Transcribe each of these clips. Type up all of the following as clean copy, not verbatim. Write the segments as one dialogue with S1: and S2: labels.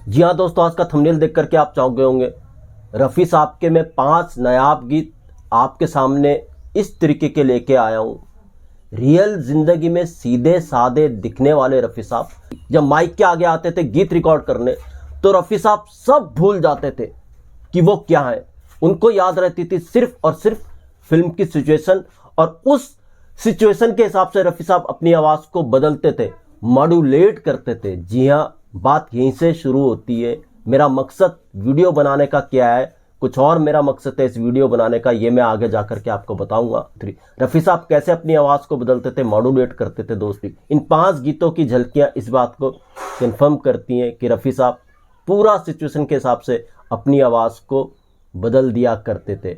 S1: जी हाँ दोस्तों, आज का थंबनेल देख करके आप चौंक गए होंगे। रफ़ी साहब के मैं 5 नायाब गीत आपके सामने इस तरीके के लेके आया हूँ। रियल जिंदगी में सीधे साधे दिखने वाले रफ़ी साहब जब माइक के आगे आते थे गीत रिकॉर्ड करने, तो रफ़ी साहब सब भूल जाते थे कि वो क्या है। उनको याद रहती थी सिर्फ और सिर्फ फिल्म की सिचुएशन, और उस सिचुएशन के हिसाब से रफ़ी साहब अपनी आवाज़ को बदलते थे, मॉड्यूलेट करते थे। जी हाँ, बात यहीं से शुरू होती है। मेरा मकसद वीडियो बनाने का क्या है, कुछ और मेरा मकसद है इस वीडियो बनाने का, ये मैं आगे जाकर के आपको बताऊंगा। रफ़ी साहब कैसे अपनी आवाज़ को बदलते थे, मॉड्यूलेट करते थे। दोस्तों, इन 5 गीतों की झलकियां इस बात को कंफर्म करती हैं कि रफ़ी साहब पूरा सिचुएशन के हिसाब से अपनी आवाज़ को बदल दिया करते थे।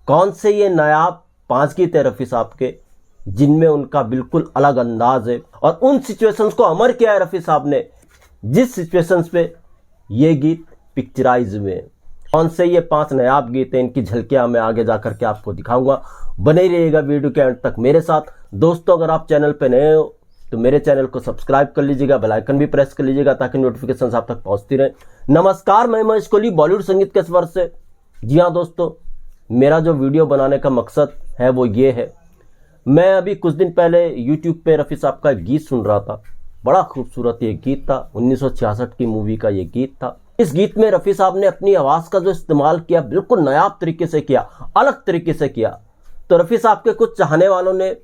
S1: कौन से ये नायाब 5 गीत है रफ़ी साहब के जिनमें उनका बिल्कुल अलग अंदाज है, और उन सिचुएशंस को अमर किया है रफ़ी साहब ने जिस सिचुएशंस पे ये गीत पिक्चराइज हुए हैं। कौन से ये 5 नायाब गीत हैं, इनकी झलकियां मैं आगे जाकर के आपको दिखाऊंगा। बने रहिएगा वीडियो के अंत तक मेरे साथ। दोस्तों, अगर आप चैनल पे नए हो तो मेरे चैनल को सब्सक्राइब कर लीजिएगा, बेल आइकन भी प्रेस कर लीजिएगा ताकि नोटिफिकेशन आप तक पहुंचती रहे। नमस्कार, मैं महेश कोहली, बॉलीवुड संगीत के स्वर से। जी हाँ दोस्तों, मेरा जो वीडियो बनाने का मकसद है वो ये है। मैं अभी कुछ दिन पहले यूट्यूब पे रफ़ी साहब का एक गीत सुन रहा था। बड़ा खूबसूरत ये गीत था, 1966 की मूवी का ये गीत था। इस गीत में रफ़ी साहब ने अपनी आवाज़ का जो इस्तेमाल किया बिल्कुल नायाब तरीके से किया, अलग तरीके से किया। तो रफ़ी साहब के कुछ चाहने वालों ने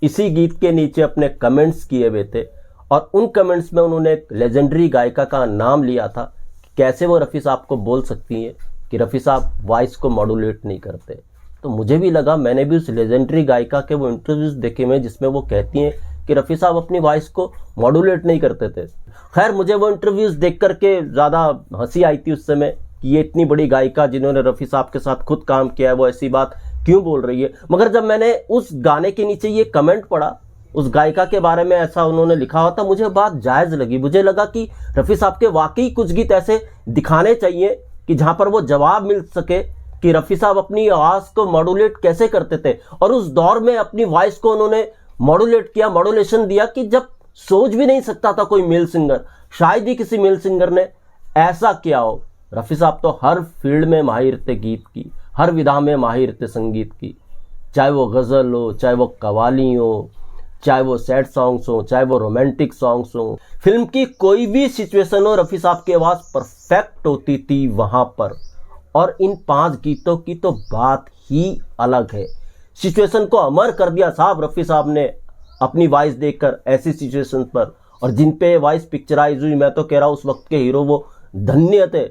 S1: इसी गीत के नीचे अपने कमेंट्स किए हुए थे, और उन कमेंट्स में उन्होंने एक लेजेंडरी गायिका का नाम लिया था कि कैसे वो रफ़ी साहब को बोल सकती हैं कि रफ़ी साहब वॉइस को मॉड्यूलेट नहीं करते। तो मुझे भी लगा, मैंने भी उस लेजेंडरी गायिका के वो इंटरव्यूज देखे हुए जिसमें वो कहती हैं कि रफ़ी साहब अपनी वॉइस को मॉड्यूलेट नहीं करते थे। खैर, मुझे वो इंटरव्यूज देख करके ज़्यादा हंसी आई थी उस समय कि ये इतनी बड़ी गायिका जिन्होंने रफ़ी साहब के साथ खुद काम किया है, वो ऐसी बात क्यों बोल रही है। मगर जब मैंने उस गाने के नीचे ये कमेंट पढ़ा, उस गायिका के बारे में ऐसा उन्होंने लिखा हुआ था, मुझे बात जायज़ लगी। मुझे लगा कि रफ़ी साहब के वाकई कुछ गीत ऐसे दिखाने चाहिए कि जहाँ पर वो जवाब मिल सके कि रफ़ी साहब अपनी आवाज़ को मॉड्यूलेट कैसे करते थे, और उस दौर में अपनी वॉइस को उन्होंने मॉड्यूलेट किया, मॉड्यूलेशन दिया कि जब सोच भी नहीं सकता था कोई मेल सिंगर, शायद ही किसी मेल सिंगर ने ऐसा किया हो। रफ़ी साहब तो हर फील्ड में माहिर थे गीत की, हर विधा में माहिर थे संगीत की, चाहे वो गज़ल हो, चाहे वो कव्वाली हो, चाहे वो सैड सॉन्ग्स हो, चाहे वो रोमांटिक सॉन्ग्स हो। फिल्म की कोई भी सिचुएशन हो, रफ़ी साहब की आवाज़ परफेक्ट होती थी वहाँ पर। और इन 5 गीतों की तो बात ही अलग है। सिचुएशन को अमर कर दिया साहब रफ़ी साहब ने अपनी वॉइस देखकर ऐसी सिचुएशन पर, और जिन पे वॉइस पिक्चराइज हुई, मैं तो कह रहा हूँ उस वक्त के हीरो वो धन्य थे।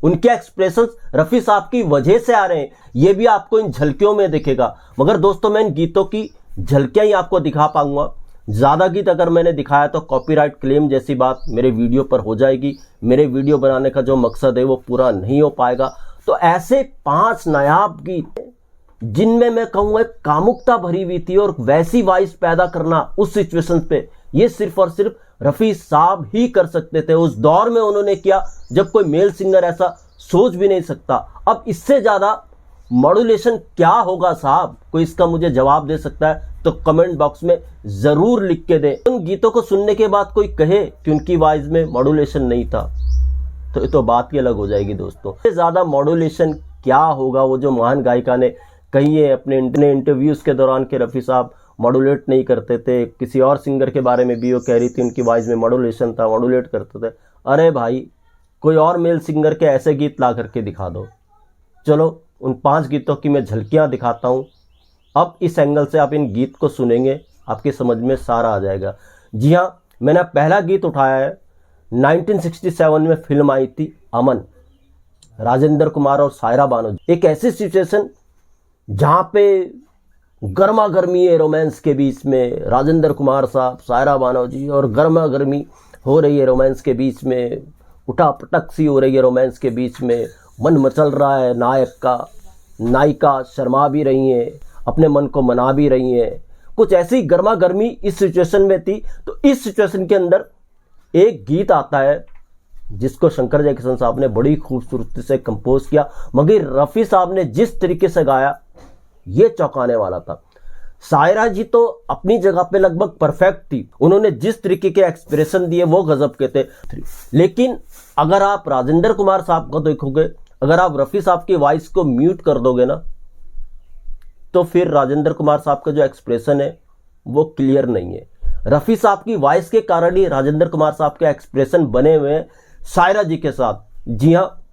S1: उनके एक्सप्रेशंस रफ़ी साहब की वजह से आ रहे हैं, ये भी आपको इन झलकियों में दिखेगा। मगर दोस्तों, मैं इन गीतों की झलकियां ही आपको दिखा पाऊंगा। ज़्यादा गीत अगर मैंने दिखाया तो कॉपीराइट क्लेम जैसी बात मेरे वीडियो पर हो जाएगी। मेरे वीडियो बनाने का जो मकसद है वो पूरा नहीं हो पाएगा। तो ऐसे 5 नायाब गीत जिनमें मैं कहूँगा एक कामुकता भरी हुई थी, और वैसी वॉइस पैदा करना उस सिचुएशन पे ये सिर्फ और सिर्फ रफ़ी साहब ही कर सकते थे। उस दौर में उन्होंने किया जब कोई मेल सिंगर ऐसा सोच भी नहीं सकता। अब इससे ज़्यादा मॉड्यूलेशन क्या होगा साहब, कोई इसका मुझे जवाब दे सकता है तो कमेंट बॉक्स में ज़रूर लिख के दें। उन गीतों को सुनने के बाद कोई कहे कि उनकी वॉइस में मॉड्यूलेशन नहीं था, तो ये तो बात ही अलग हो जाएगी दोस्तों। इससे ज़्यादा मॉड्यूलेशन क्या होगा, वो जो महान गायिका ने कही है अपने इंटरव्यूज़ के दौरान कि रफ़ी साहब मॉड्यूलेट नहीं करते थे। किसी और सिंगर के बारे में भी वो कह रही थी उनकी वॉइस में मॉड्यूलेशन था, मॉड्यूलेट करते थे। अरे भाई, कोई और मेल सिंगर के ऐसे गीत ला करके दिखा दो। चलो, उन 5 गीतों की मैं झलकियाँ दिखाता हूँ। अब इस एंगल से आप इन गीत को सुनेंगे, आपकी समझ में सारा आ जाएगा। जी हाँ, मैंने पहला गीत उठाया है, 1967 में फिल्म आई थी अमन, राजेंद्र कुमार और सायरा बानो। एक ऐसी सिचुएशन जहाँ पे गर्मा गर्मी है रोमांस के बीच में, राजेंद्र कुमार साहब, सायरा बानो जी, और गर्मा गर्मी हो रही है रोमांस के बीच में, उठा पटक सी हो रही है रोमांस के बीच में, मन मचल रहा है नायक का, नायिका शर्मा भी रही हैं, अपने मन को मना भी रही हैं। कुछ ऐसी गर्मा गर्मी इस सिचुएशन में थी। तो इस सिचुएशन के अंदर एक गीत आता है जिसको शंकर जयकिशन साहब ने बड़ी खूबसूरती से कंपोज किया, मगर रफ़ी साहब ने जिस तरीके से गाया ये चौंकाने वाला था। सायरा जी तो अपनी जगह पे लगभग परफेक्ट थी, उन्होंने जिस तरीके के एक्सप्रेशन दिए वो गजब के थे। लेकिन अगर आप राजेंद्र कुमार साहब को देखोगे, अगर आप रफी साहब की वॉइस को म्यूट कर दोगे ना, तो फिर राजेंद्र कुमार साहब का जो एक्सप्रेशन है वो क्लियर नहीं है। रफी साहब की वॉइस के कारण ही राजेंद्र कुमार साहब के एक्सप्रेशन बने हुए हैं सायरा जी के साथ। जी हाँ,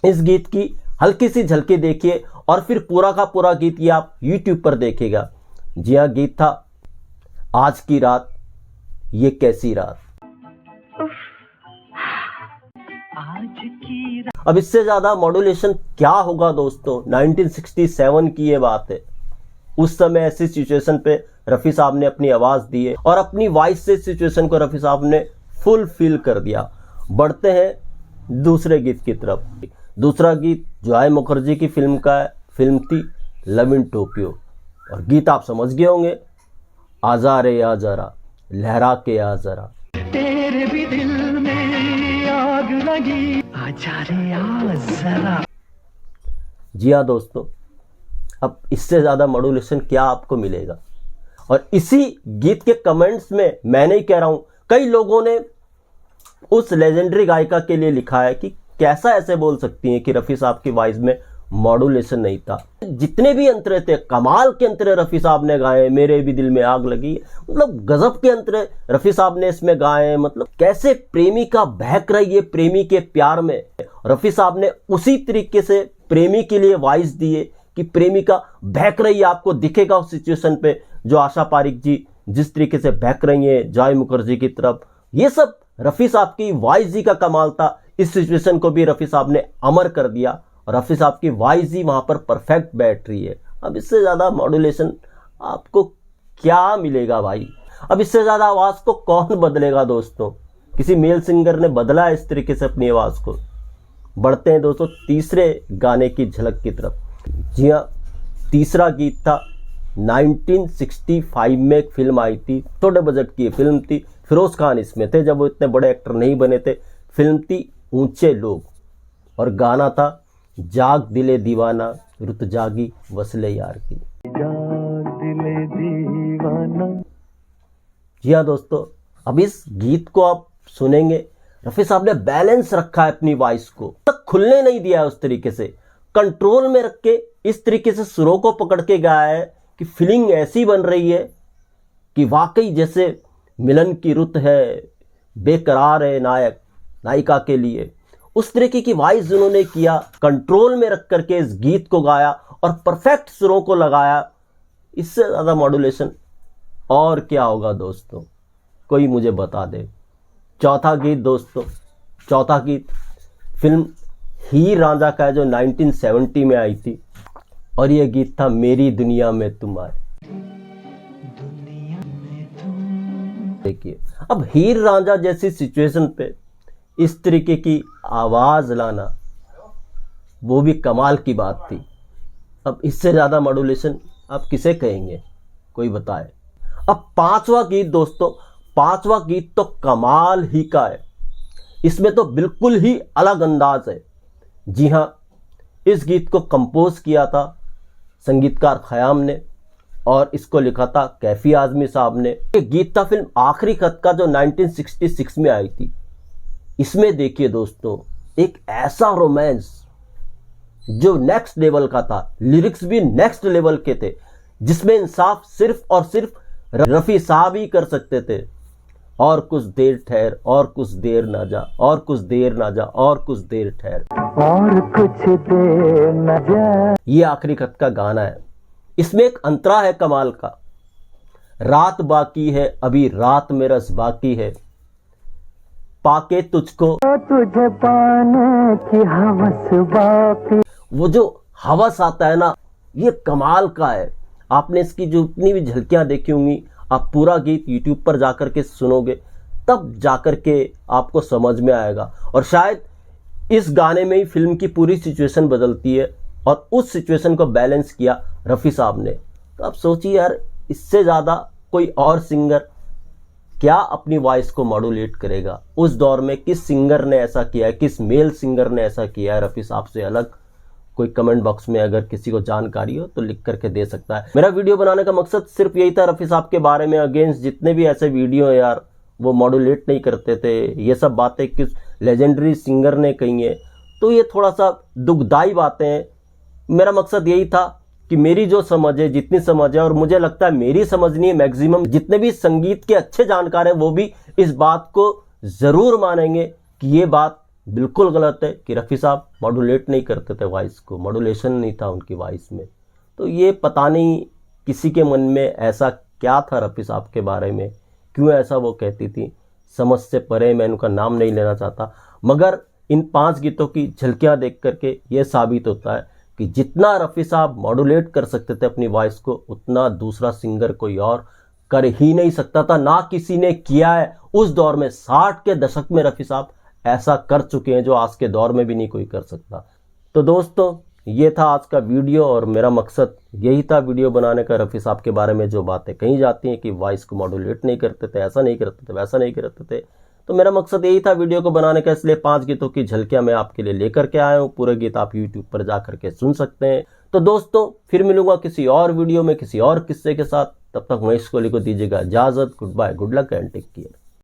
S1: इस गीत की हल्की सी झलकी देखिए और फिर पूरा का पूरा गीत ये आप YouTube पर देखिएगा। जी हाँ, गीत था आज की रात ये कैसी रात। अब इससे ज्यादा मॉड्यूलेशन क्या होगा दोस्तों, 1967 की ये बात है। उस समय ऐसी सिचुएशन पे रफी साहब ने अपनी आवाज दी है और अपनी वॉइस से सिचुएशन को रफी साहब ने फुलफिल कर दिया। बढ़ते हैं दूसरे गीत की तरफ। दूसरा गीत जॉय मुखर्जी की फिल्म का है, फिल्म थी लव इन टोक्यो, और गीत आप समझ गए होंगे, आजा रे आ जरा लहरा के आ जरा, तेरे भी दिल में आग लगी, आजा रे आ जरा। जी हाँ दोस्तों, अब इससे ज्यादा मॉड्यूलेशन क्या आपको मिलेगा। और इसी गीत के कमेंट्स में मैं नहीं कह रहा हूं, कई लोगों ने उस लेजेंडरी गायिका के लिए लिखा है कि कैसा ऐसे बोल सकती हैं कि रफी साहब की वॉइस में मॉड्यूलेशन नहीं था। जितने भी अंतरे थे, कमाल के अंतरे रफी साहब ने गाए, मेरे भी दिल में आग लगी, मतलब गजब के अंतरे रफी साहब ने इसमें गाए। मतलब कैसे प्रेमिका बहक रही है प्रेमी के प्यार में, रफी साहब ने उसी तरीके से प्रेमी के लिए वॉइस दी है कि प्रेमिका बहक रही है। आपको दिखेगा उस सिचुएशन पे जो आशा पारिक जी जिस तरीके से बहक रही है जॉय मुखर्जी की तरफ, ये सब रफी साहब की वॉइस जी का कमाल था। इस सिचुएशन को भी रफी साहब ने अमर कर दिया और रफी साहब की वॉइस जी वहां पर परफेक्ट बैठ रही है। अब इससे ज्यादा मॉड्यूलेशन आपको क्या मिलेगा भाई। अब इससे ज्यादा आवाज को कौन बदलेगा दोस्तों, किसी मेल सिंगर ने बदला है इस तरीके से अपनी आवाज को। बढ़ते हैं दोस्तों तीसरे गाने की झलक की तरफ। जी हाँ, तीसरा गीत था 1965 में एक फिल्म आई थी, छोटे बजट की फिल्म थी, फिरोज खान इसमें थे जब वो इतने बड़े एक्टर नहीं बने थे। फिल्म थी ऊंचे लोग और गाना था जाग दिले दीवाना रुत जागी वसले यार की। जाग दिले दीवाना। जी हाँ दोस्तों, अब इस गीत को आप सुनेंगे, रफी साहब ने बैलेंस रखा है अपनी वॉइस को, तक खुलने नहीं दिया है, उस तरीके से कंट्रोल में रख के इस तरीके से सुरों को पकड़ के गाया है कि फीलिंग ऐसी बन रही है कि वाकई जैसे मिलन की रुत है, बेकरार है नायक नायिका के लिए। उस तरीके की वॉइस उन्होंने किया, कंट्रोल में रख करके इस गीत को गाया और परफेक्ट सुरों को लगाया। इससे ज्यादा मॉड्यूलेशन और क्या होगा दोस्तों, कोई मुझे बता दे। चौथा गीत दोस्तों, चौथा गीत फिल्म हीर रांझा का है जो 1970 में आई थी और यह गीत था मेरी दुनिया में तुम आए। देखिए, अब हीर रांझा जैसी सिचुएशन पे इस तरीके की आवाज लाना वो भी कमाल की बात थी। अब इससे ज्यादा मॉड्यूलेशन आप किसे कहेंगे, कोई बताए। अब पांचवा गीत दोस्तों, पांचवा गीत तो कमाल ही का है, इसमें तो बिल्कुल ही अलग अंदाज है। जी हां, इस गीत को कंपोज किया था संगीतकार खयाम ने और इसको लिखा था कैफी आजमी साहब ने। ये गीत था फिल्म आखिरी खत का जो 1966 में आई थी। इसमें देखिए दोस्तों, एक ऐसा रोमांस जो नेक्स्ट लेवल का था, लिरिक्स भी नेक्स्ट लेवल के थे, जिसमें इंसाफ सिर्फ और सिर्फ रफी साहब ही कर सकते थे। और कुछ देर ठहर, और कुछ देर ना जा, और कुछ देर ना जा, और कुछ देर ठहर, और कुछ देर ना जा। ये आखिरी खत का गाना है। इसमें एक अंतरा है कमाल का, रात बाकी है अभी रात में रस बाकी है, पाके तुझको तुझे पाने की हवस बाकी। वो जो हवस आता है ना, ये कमाल का है। आपने इसकी जो इतनी भी झलकियां देखी होंगी, आप पूरा गीत YouTube पर जाकर के सुनोगे तब जाकर के आपको समझ में आएगा। और शायद इस गाने में ही फिल्म की पूरी सिचुएशन बदलती है और उस सिचुएशन को बैलेंस किया रफी साहब ने। तो आप सोचिए यार, इससे ज़्यादा कोई और सिंगर क्या अपनी वॉइस को मॉड्यूलेट करेगा। उस दौर में किस सिंगर ने ऐसा किया है, किस मेल सिंगर ने ऐसा किया है रफी साहब से अलग, कोई कमेंट बॉक्स में अगर किसी को जानकारी हो तो लिख करके दे सकता है। मेरा वीडियो बनाने का मकसद सिर्फ यही था, रफ़ी साहब के बारे में अगेंस्ट जितने भी ऐसे वीडियो हैं यार, वो मॉड्यूलेट नहीं करते थे, ये सब बातें किस लेजेंडरी सिंगर ने कही है, तो ये थोड़ा सा दुखदाई बातें हैं। मेरा मकसद यही था कि मेरी जो समझ है, जितनी समझ है, और मुझे लगता है मेरी समझ नहीं है, मैक्सिमम जितने भी संगीत के अच्छे जानकार हैं वो भी इस बात को ज़रूर मानेंगे कि ये बात बिल्कुल गलत है कि रफ़ी साहब मॉड्यूलेट नहीं करते थे वॉइस को, मॉड्यूलेशन नहीं था उनकी वॉइस में। तो ये पता नहीं किसी के मन में ऐसा क्या था रफ़ी साहब के बारे में, क्यों ऐसा वो कहती थी, समझ से परे। मैं उनका नाम नहीं लेना चाहता, मगर इन 5 गीतों की झलकियाँ देख करके ये साबित होता है कि जितना रफ़ी साहब मॉड्यूलेट कर सकते थे अपनी वॉइस को, उतना दूसरा सिंगर कोई और कर ही नहीं सकता था, ना किसी ने किया है उस दौर में। 60 के दशक में रफ़ी साहब ऐसा कर चुके हैं जो आज के दौर में भी नहीं कोई कर सकता। तो दोस्तों, ये था आज का वीडियो, और मेरा मकसद यही था वीडियो बनाने का, रफ़ी साहब के बारे में जो बातें कही जाती हैं कि वॉइस को मॉड्यूलेट नहीं करते थे, ऐसा नहीं करते थे, वैसा नहीं करते थे। तो मेरा मकसद यही था वीडियो को बनाने का, इसलिए 5 गीतों की झलकियां मैं आपके लिए लेकर के आया हूँ। पूरे गीत आप यूट्यूब पर जा करके सुन सकते हैं। तो दोस्तों, फिर मिलूंगा किसी और वीडियो में किसी और किस्से के साथ। तब तक महेश कोहली को दीजिएगा इजाजत। Goodbye, good luck and take care.